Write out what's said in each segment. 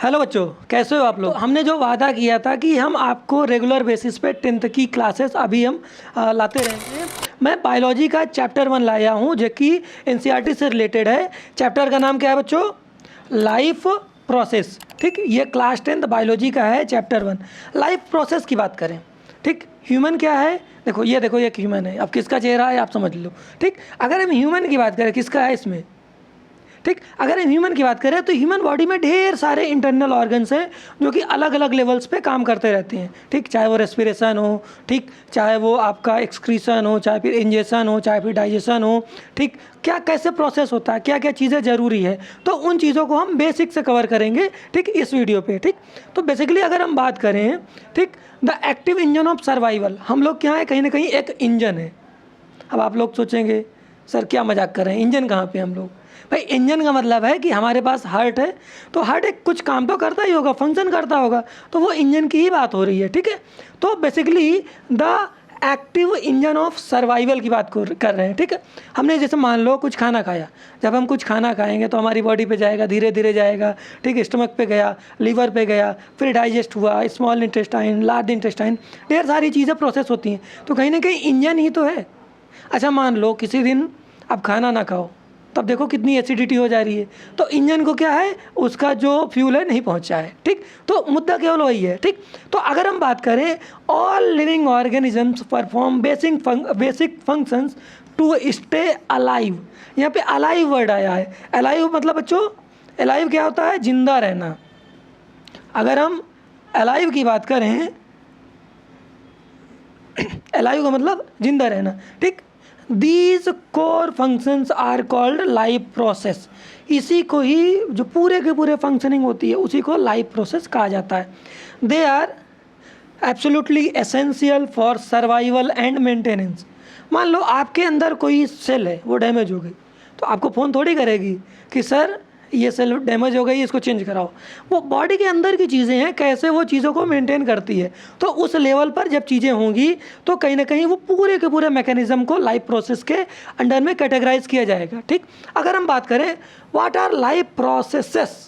Hello बच्चों, कैसे हो आप लोग। तो हमने जो वादा किया था कि हम आपको रेगुलर बेसिस पे 10th की क्लासेस अभी हम लाते रहेंगे। मैं बायोलॉजी का चैप्टर 1 लाया हूँ जो कि एनसीईआरटी से रिलेटेड है। चैप्टर का नाम क्या है बच्चों? Life process. ठीक, ये क्लास 10th बायोलॉजी का है, चैप्टर 1 लाइफ प्रोसेस की बात करें। ठीक, ह्यूमन क्या है, देखो ये देखो, एक ह्यूमन है। अब किसका चेहरा है आप समझ लो। ठीक, अगर हम ह्यूमन की बात करें, किसका है इसमें? ठीक, अगर हम ह्यूमन की बात करें तो ह्यूमन बॉडी में ढेर सारे इंटरनल ऑर्गन्स हैं जो कि अलग अलग लेवल्स पे काम करते रहते हैं। ठीक, चाहे वो रेस्पिरेशन हो, ठीक, चाहे वो आपका एक्सक्रीशन हो, चाहे फिर इंजेशन हो, चाहे फिर डाइजेशन हो। ठीक, क्या कैसे प्रोसेस होता है, क्या क्या चीज़ें ज़रूरी है, तो उन चीज़ों को हम बेसिक से कवर करेंगे। ठीक, इस वीडियो पे। ठीक, तो बेसिकली अगर हम बात करें, ठीक, the active engine of survival, हम लोग क्या है, कहीं ना कहीं एक इंजन है। अब आप लोग सोचेंगे सर क्या मजाक कर रहे हैं, इंजन कहाँ पे हम लोग। भाई इंजन का मतलब है कि हमारे पास हार्ट है, तो हार्ट एक कुछ काम तो करता ही होगा, फंक्शन करता होगा, तो वो इंजन की ही बात हो रही है। ठीक है, तो basically the active engine of survival की बात कर रहे हैं। ठीक है, हमने जैसे मान लो कुछ खाना खाया, जब हम कुछ खाना खाएंगे तो हमारी बॉडी पे जाएगा, धीरे धीरे जाएगा। ठीक है, स्टमक पे गया, लीवर पे गया, फिर डाइजेस्ट हुआ, स्मॉल इंटेस्टाइन, लार्ज इंटेस्टाइन, ढेर सारी चीज़ें प्रोसेस होती हैं। तो कहीं ना कहीं इंजन ही तो है। अच्छा, मान लो किसी दिन आप खाना ना खाओ, तब देखो कितनी एसिडिटी हो जा रही है। तो इंजन को क्या है, उसका जो फ्यूल है नहीं पहुंचा है। ठीक, तो मुद्दा केवल वही है। ठीक, तो अगर हम बात करें, all living organisms perform basic functions to stay alive. यहाँ पे अलाइव वर्ड आया है। अलाइव मतलब बच्चों, अलाइव क्या होता है? जिंदा रहना। अगर हम अलाइव की बात करें, अलाइव का मतलब जिंदा रहना। ठीक, these core functions are called life process. इसी को ही, जो पूरे के पूरे फंक्शनिंग होती है, उसी को लाइफ प्रोसेस कहा जाता है। They are absolutely essential for survival and maintenance. मान लो आपके अंदर कोई सेल है, वो डैमेज हो गई, तो आपको फ़ोन थोड़ी करेगी कि सर ये सेल डैमेज हो गई, इसको चेंज कराओ। वो बॉडी के अंदर की चीज़ें हैं, कैसे वो चीज़ों को मेंटेन करती है। तो उस लेवल पर जब चीज़ें होंगी तो कहीं ना कहीं वो पूरे के पूरे मैकेनिज्म को लाइफ प्रोसेस के अंडर में कैटेगराइज किया जाएगा। ठीक, अगर हम बात करें व्हाट आर लाइफ प्रोसेसेस,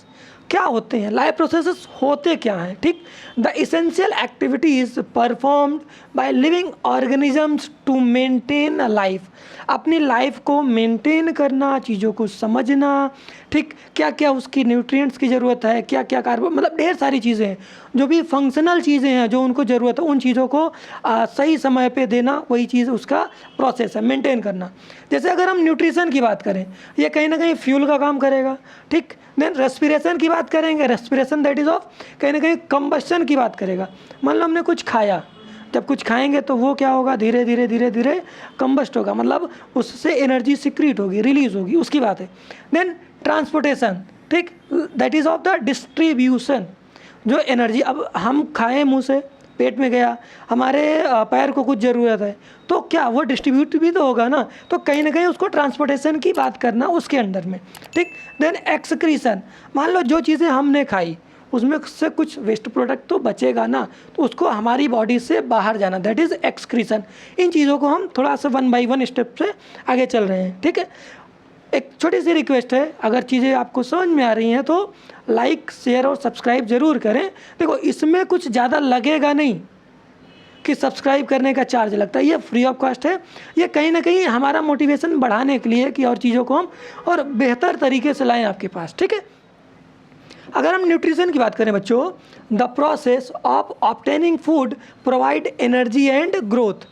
क्या होते हैं लाइफ प्रोसेसेस, होते क्या हैं? ठीक, the essential activities performed by living organisms to maintain a life. अपनी लाइफ को मेंटेन करना, चीज़ों को समझना। ठीक, क्या क्या उसकी न्यूट्रिएंट्स की ज़रूरत है, क्या क्या कार्बन, मतलब ढेर सारी चीज़ें हैं, जो भी फंक्शनल चीज़ें हैं जो उनको ज़रूरत है, उन चीज़ों को सही समय पे देना, वही चीज़ उसका प्रोसेस है, मेंटेन करना। जैसे अगर हम न्यूट्रिशन की बात करें, ये कहीं ना कहीं फ्यूल का काम करेगा। ठीक, देन रेस्पिरेशन की बात करेंगे, रेस्पिरेशन दैट इज़ ऑफ कहीं ना कहीं कंबस्शन की बात करेगा। मान लो हमने कुछ खाया, जब कुछ खाएंगे तो वो क्या होगा, धीरे धीरे धीरे धीरे कंबस्ट होगा, मतलब उससे एनर्जी सिक्रीट होगी, रिलीज होगी, उसकी बात है। देन ट्रांसपोर्टेशन, ठीक, that is of the distribution. जो एनर्जी, अब हम खाए मुंह से, पेट में गया, हमारे पैर को कुछ ज़रूरत है, तो क्या वो डिस्ट्रीब्यूट भी तो होगा ना, तो कहीं ना कहीं उसको ट्रांसपोर्टेशन की बात करना उसके अंडर में। ठीक, देन एक्सक्रीशन, मान लो जो चीज़ें हमने खाई उसमें से कुछ वेस्ट प्रोडक्ट तो बचेगा ना, तो उसको हमारी बॉडी से बाहर जाना, दैट इज़ एक्सक्रीशन। इन चीज़ों को हम थोड़ा सा 1 बाय 1 स्टेप से आगे चल रहे हैं। ठीक है, एक छोटी सी रिक्वेस्ट है, अगर चीज़ें आपको समझ में आ रही हैं तो लाइक, शेयर और सब्सक्राइब ज़रूर करें। देखो इसमें कुछ ज़्यादा लगेगा नहीं कि सब्सक्राइब करने का चार्ज लगता है, ये फ्री ऑफ कॉस्ट है। ये कहीं ना कहीं हमारा मोटिवेशन बढ़ाने के लिए कि और चीज़ों को हम और बेहतर तरीके से लाएँ आपके पास। ठीक है, अगर हम न्यूट्रिशन की बात करें बच्चों, the process of obtaining food provide energy and growth.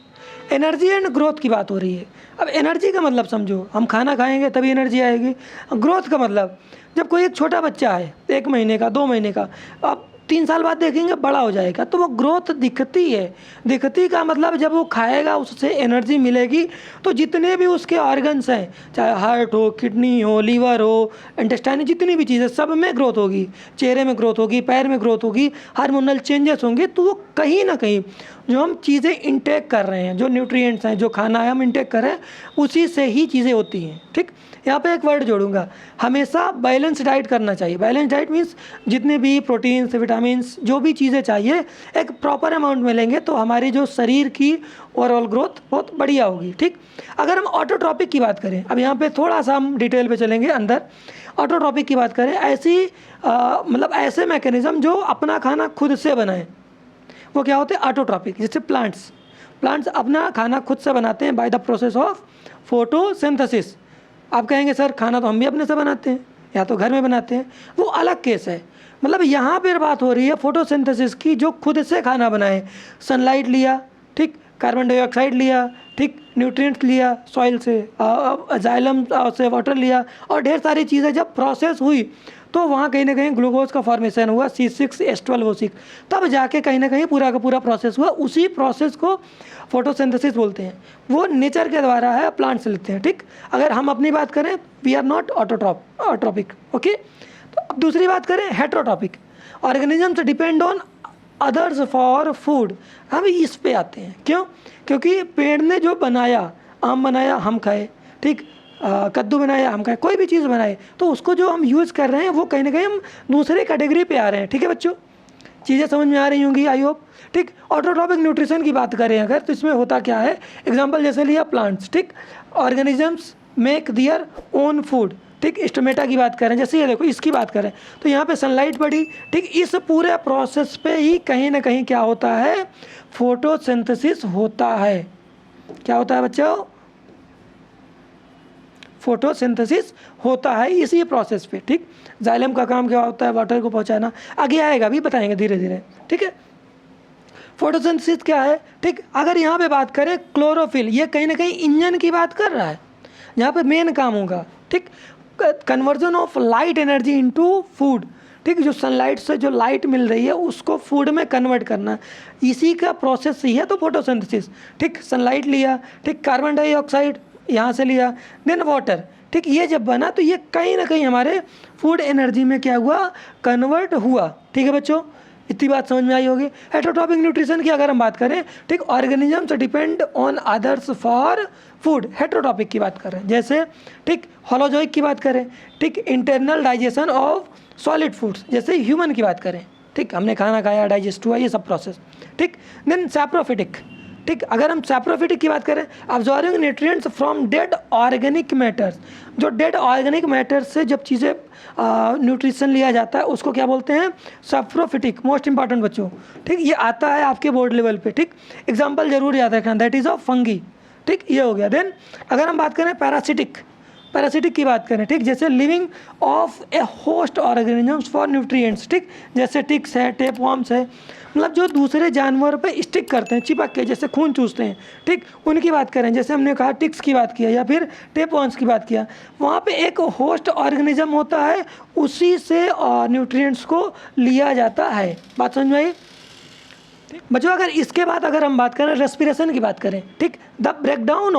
Energy and growth की बात हो रही है। अब एनर्जी का मतलब समझो, हम खाना खाएंगे तभी एनर्जी आएगी। ग्रोथ का मतलब, जब कोई एक छोटा बच्चा है 1 महीने का, 2 महीने का, अब 3 साल बाद देखेंगे बड़ा हो जाएगा, तो वो ग्रोथ दिखती है। दिखती का मतलब जब वो खाएगा उससे एनर्जी मिलेगी, तो जितने भी उसके ऑर्गन्स हैं, चाहे हार्ट हो, किडनी हो, लीवर हो, इंटेस्टाइन, जितनी भी चीज़ें, सब में ग्रोथ होगी। चेहरे में ग्रोथ होगी, पैर में ग्रोथ होगी, हार्मोनल चेंजेस होंगे। तो वो कहीं ना कहीं जो हम चीज़ें इंटेक कर रहे हैं, जो न्यूट्रिएंट्स हैं, जो खाना है हम इंटेक कर रहे हैं, उसी से ही चीज़ें होती हैं। ठीक, यहाँ पे एक वर्ड जोड़ूंगा, हमेशा बैलेंस डाइट करना चाहिए। बैलेंस डाइट मीन्स जितने भी प्रोटीन्स, विटामिन विटामिन्स, जो भी चीज़ें चाहिए एक प्रॉपर अमाउंट में लेंगे तो हमारी जो शरीर की ओवरऑल ग्रोथ बहुत बढ़िया होगी। ठीक, अगर हम ऑटोट्रॉपिक की बात करें, अब यहाँ पे थोड़ा सा हम डिटेल पे चलेंगे अंदर। ऑटोट्रॉपिक की बात करें, ऐसी मतलब ऐसे मैकेनिज़्म जो अपना खाना खुद से बनाएं, वो क्या होते हैं? ऑटोट्रॉपिक। जैसे प्लांट्स अपना खाना खुद से बनाते हैं by the process of photosynthesis. आप कहेंगे सर खाना तो हम भी अपने से बनाते हैं या तो घर में बनाते हैं, वो अलग केस है। मतलब यहाँ पर बात हो रही है फोटोसिंथेसिस की, जो खुद से खाना बनाए। सनलाइट लिया, ठीक, कार्बन डाइऑक्साइड लिया, ठीक, न्यूट्रिएंट्स लिया सॉइल से, जाइलम से वाटर लिया, और ढेर सारी चीज़ें जब प्रोसेस हुई तो वहाँ कहीं ना कहीं ग्लूकोज का फॉर्मेशन हुआ, C6H12O6, तब जाके कहीं ना कहीं पूरा का पूरा प्रोसेस हुआ। उसी प्रोसेस को फोटोसिंथेसिस बोलते हैं। वो नेचर के द्वारा है, प्लांट से लेते हैं। ठीक, अगर हम अपनी बात करें, we are not autotrophic. Okay, तो अब दूसरी बात करें, heterotrophic. Organisms depend on others for food. हम इस पे आते हैं, क्यों? क्योंकि पेड़ ने जो बनाया, आम बनाया हम खाए, ठीक, कद्दू बनाया हम खाए, कोई भी चीज़ बनाए, तो उसको जो हम यूज़ कर रहे हैं वो कहीं ना कहीं हम दूसरे कैटेगरी पे आ रहे हैं। ठीक है बच्चों, चीज़ें समझ में आ रही होंगी आई होप। ठीक, ऑटोट्रॉपिक न्यूट्रिशन की बात करें अगर, तो इसमें होता क्या है? एग्जाम्पल जैसे लिया प्लांट्स, ठीक, organisms make their own food. ठीक, स्टोमेटा की बात करें, जैसे ये देखो इसकी बात करें तो यहाँ पे सनलाइट पड़ी। ठीक, इस पूरे प्रोसेस पे ही कहीं ना कहीं क्या होता है? फोटोसिंथेसिस होता है। क्या होता है बच्चों? फोटोसिंथेसिस होता है इसी प्रोसेस पे। ठीक, जाइलम का काम क्या होता है? वाटर को पहुँचाना। आगे आएगा, अभी बताएंगे धीरे धीरे। ठीक है, फोटोसिंथेसिस क्या है? ठीक, अगर यहाँ पे बात करें क्लोरोफिल, ये कहीं ना कहीं इंजन की बात कर रहा है, यहाँ पे मेन काम होगा। ठीक, conversion of light energy into food. ठीक, जो सनलाइट से जो लाइट मिल रही है उसको फूड में कन्वर्ट करना, इसी का प्रोसेस ही है तो फोटोसिंथेसिस। ठीक, सनलाइट लिया, ठीक, कार्बन डाइऑक्साइड यहाँ से लिया, देन वाटर। ठीक, ये जब बना तो ये कहीं ना कहीं हमारे फूड एनर्जी में क्या हुआ? कन्वर्ट हुआ। ठीक है बच्चों, इतनी बात समझ में आई होगी। हेट्रोट्रॉपिक न्यूट्रिशन की अगर हम बात करें, ठीक, organisms depend on others for food. Heterotrophic की बात करें, जैसे ठीक होलोजोइक की बात करें, ठीक, internal digestion of solid foods, जैसे ह्यूमन की बात करें, ठीक, हमने खाना खाया, डाइजेस्ट हुआ, ये सब प्रोसेस। ठीक, देन सैप्रोफिटिक। ठीक, अगर हम सैप्रोफिटिक की बात करें, absorbing nutrients from dead organic matters. जो डेड ऑर्गेनिक मैटर से जब चीज़ें न्यूट्रिशन लिया जाता है उसको क्या बोलते हैं? सैप्रोफिटिक। मोस्ट इंपॉर्टेंट बच्चों, ठीक, ये आता है आपके बोर्ड लेवल पे। ठीक, एग्जाम्पल जरूर याद रखना, दैट इज़ ऑफ फंगी। ठीक, ये हो गया। देन अगर हम बात करें पैरासिटिक की बात करें, ठीक, जैसे living of A host organisms for nutrients. ठीक, जैसे टिक्स है, टेपवर्म्स है, मतलब जो दूसरे जानवर पे स्टिक करते हैं, चिपक के, जैसे खून चूसते हैं। ठीक, उनकी बात करें, जैसे हमने कहा टिक्स की बात किया या फिर टेपवर्म्स की बात किया, वहाँ पे एक होस्ट ऑर्गेनिज्म होता है, उसी से न्यूट्रिएंट्स को लिया जाता है। बात समझ में आई बच्चों? अगर इसके बाद अगर हम बात करें रेस्पिरेशन की बात करें, ठीक, the breakdown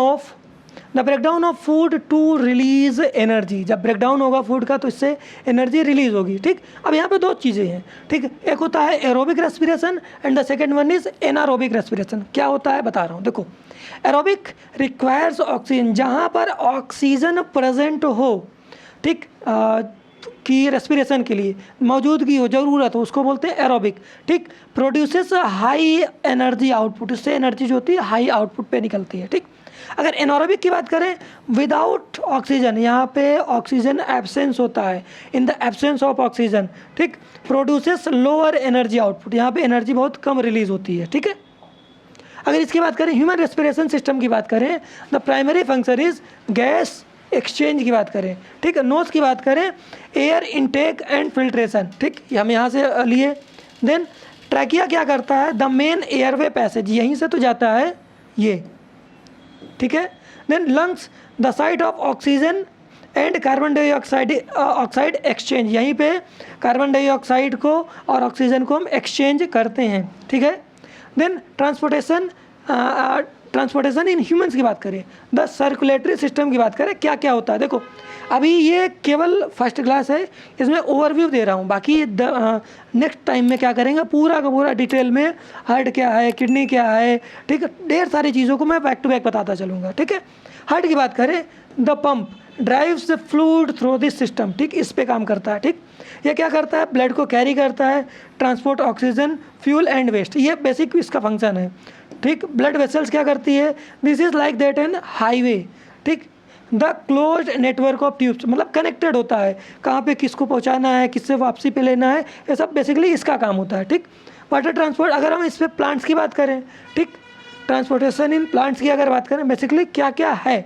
of food to release energy. जब ब्रेकडाउन होगा फूड का तो इससे एनर्जी रिलीज होगी। ठीक, अब यहाँ पे दो चीज़ें हैं। ठीक, एक होता है aerobic respiration and the second one is anaerobic respiration. क्या होता है बता रहा हूँ, देखो। एरोबिक रिक्वायर्स ऑक्सीजन, जहाँ पर ऑक्सीजन प्रेजेंट हो, ठीक, की रेस्पिरेशन के लिए मौजूदगी हो, ज़रूरत हो, उसको बोलते हैं एरोबिक। ठीक, प्रोड्यूसेस हाई एनर्जी आउटपुट, इससे एनर्जी जो होती है हाई आउटपुट पे निकलती है। ठीक, अगर एनारोबिक की बात करें, विदाउट ऑक्सीजन, यहाँ पे ऑक्सीजन एब्सेंस होता है, in the absence of oxygen, ठीक, प्रोड्यूसेस लोअर एनर्जी आउटपुट, यहाँ पे एनर्जी बहुत कम रिलीज होती है। ठीक है, अगर इसकी बात करें ह्यूमन रेस्पिरेशन सिस्टम की बात करें, the primary function is gas exchange की बात करें। ठीक, नोज की बात करें, एयर इनटेक एंड फिल्ट्रेशन। ठीक, हम यहाँ से लिए। देन ट्रैकिया क्या करता है? द मेन एयरवे पैसेज, यहीं से तो जाता है ये। ठीक है, then lungs the site of oxygen and carbon dioxide oxide exchange, यहीं पे कार्बन डाइऑक्साइड को और ऑक्सीजन को हम एक्सचेंज करते हैं। ठीक है, देन ट्रांसपोर्टेशन इन ह्यूमंस की बात करें, द सर्कुलेटरी सिस्टम की बात करें, क्या क्या होता है। देखो अभी ये केवल फर्स्ट क्लास है, इसमें ओवरव्यू दे रहा हूँ, बाकी नेक्स्ट टाइम में क्या करेंगे पूरा का पूरा डिटेल में हार्ट क्या है, किडनी क्या है, ठीक है, ढेर सारी चीज़ों को मैं बैक टू बैक बताता चलूँगा। ठीक है, हार्ट की बात करें, the pump drives the fluid through this system, ठीक, इस पे काम करता है, ठीक। ये क्या करता है, ब्लड को कैरी करता है, transport oxygen, fuel and waste, ये बेसिक इसका फंक्शन है, ठीक। ब्लड वेसल्स क्या करती है, this is like that an highway, ठीक। The close network of tubes, मतलब कनेक्टेड होता है, कहाँ पे किसको पहुँचाना है, किससे वापसी पे लेना है, ये सब बेसिकली इसका काम होता है, ठीक। वाटर ट्रांसपोर्ट, अगर हम इस पर प्लांट्स की बात करें, ठीक, ट्रांसपोर्टेशन इन प्लांट्स की अगर बात करें बेसिकली क्या क्या है,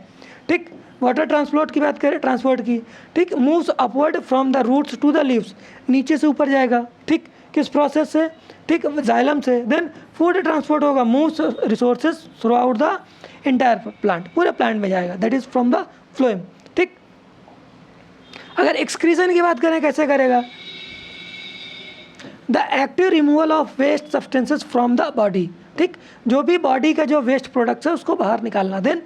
ठीक। वाटर ट्रांसपोर्ट की बात करें, ट्रांसपोर्ट की, ठीक, moves upward from the roots to the leaves, नीचे से ऊपर जाएगा, ठीक, किस प्रोसेस से, ठीक, जाइलम से। देन फूड ट्रांसपोर्ट होगा, moves resources throughout the entire plant, पूरे प्लांट में जाएगा, that is from the phloem, ठीक। अगर एक्सक्रीशन की बात करें कैसे करेगा, the active removal of waste substances from the body, ठीक, जो भी बॉडी का जो वेस्ट प्रोडक्ट्स है उसको बाहर निकालना। Then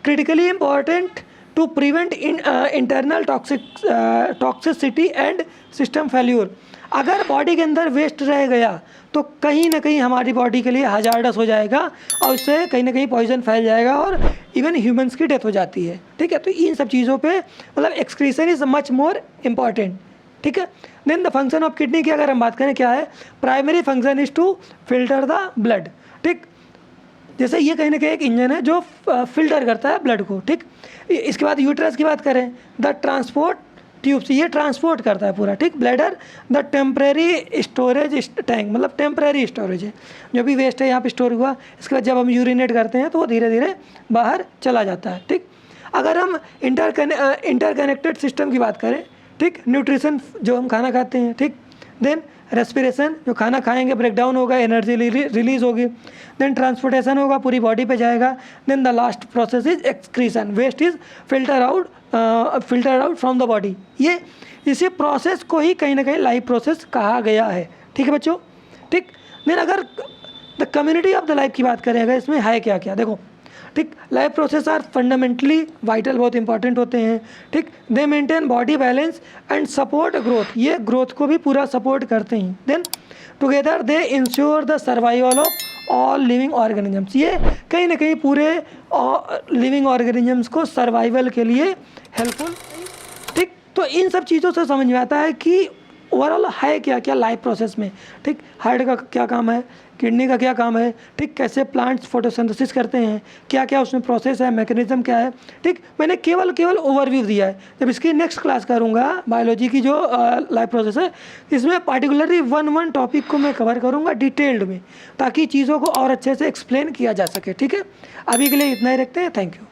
critically important to prevent internal toxicity and system failure, अगर बॉडी के अंदर वेस्ट रह गया तो कहीं ना कहीं हमारी बॉडी के लिए हजार्डस हो जाएगा और उससे कहीं ना कहीं पॉइजन फैल जाएगा और इवन ह्यूमंस की डेथ हो जाती है, ठीक है। तो इन सब चीज़ों पे मतलब excretion is much more important, ठीक है। Then the function of kidney की अगर हम बात करें क्या है, primary function is to filter the blood, ठीक। जैसे ये कहीं ना कहीं एक इंजन है जो फिल्टर करता है ब्लड को, ठीक। इसके बाद यूट्रस की बात करें, द ट्रांसपोर्ट ट्यूब्स, ये ट्रांसपोर्ट करता है पूरा, ठीक। Bladder the temporary storage tank, मतलब टेम्परेरी स्टोरेज है, जो भी वेस्ट है यहाँ पे स्टोर हुआ, इसके बाद जब हम यूरिनेट करते हैं तो वो धीरे धीरे बाहर चला जाता है, ठीक। अगर हम इंटरकनेक्टेड सिस्टम की बात करें, ठीक, न्यूट्रिशन जो हम खाना खाते हैं, ठीक। देन रेस्पिरेशन, जो खाना खाएंगे ब्रेक डाउन होगा, एनर्जी रिलीज होगी। देन ट्रांसपोर्टेशन होगा, पूरी बॉडी पे जाएगा। Then the last process is excretion, waste is filter out from the body. ये इसी प्रोसेस को ही कहीं ना कहीं लाइफ प्रोसेस कहा गया है, ठीक है बच्चों, ठीक। देन अगर the community of the life की बात करें, अगर इसमें है क्या क्या, देखो, ठीक, life process are fundamentally vital, बहुत इंपॉर्टेंट होते हैं, ठीक। They maintain body balance and support growth, ये ग्रोथ को भी पूरा सपोर्ट करते हैं। Then together they ensure the survival of all living organisms, ये कहीं ना कहीं पूरे लिविंग ऑर्गेनिजम्स को सर्वाइवल के लिए हेल्पफुल, ठीक। तो इन सब चीज़ों से समझ में आता है कि ओवरऑल है क्या क्या लाइफ प्रोसेस में, ठीक। हार्ट का क्या काम है, किडनी का क्या काम है, ठीक, कैसे प्लांट्स फोटोसिंथेसिस करते हैं, क्या क्या उसमें प्रोसेस है, मैकेनिज्म क्या है, ठीक। मैंने केवल ओवरव्यू दिया है। जब इसकी नेक्स्ट क्लास करूँगा बायोलॉजी की जो लाइफ प्रोसेस है, इसमें पार्टिकुलरली वन टॉपिक को मैं कवर करूँगा डिटेल्ड में, ताकि चीज़ों को और अच्छे से एक्सप्लेन किया जा सके, ठीक है। अभी के लिए इतना ही रखते हैं, थैंक यू।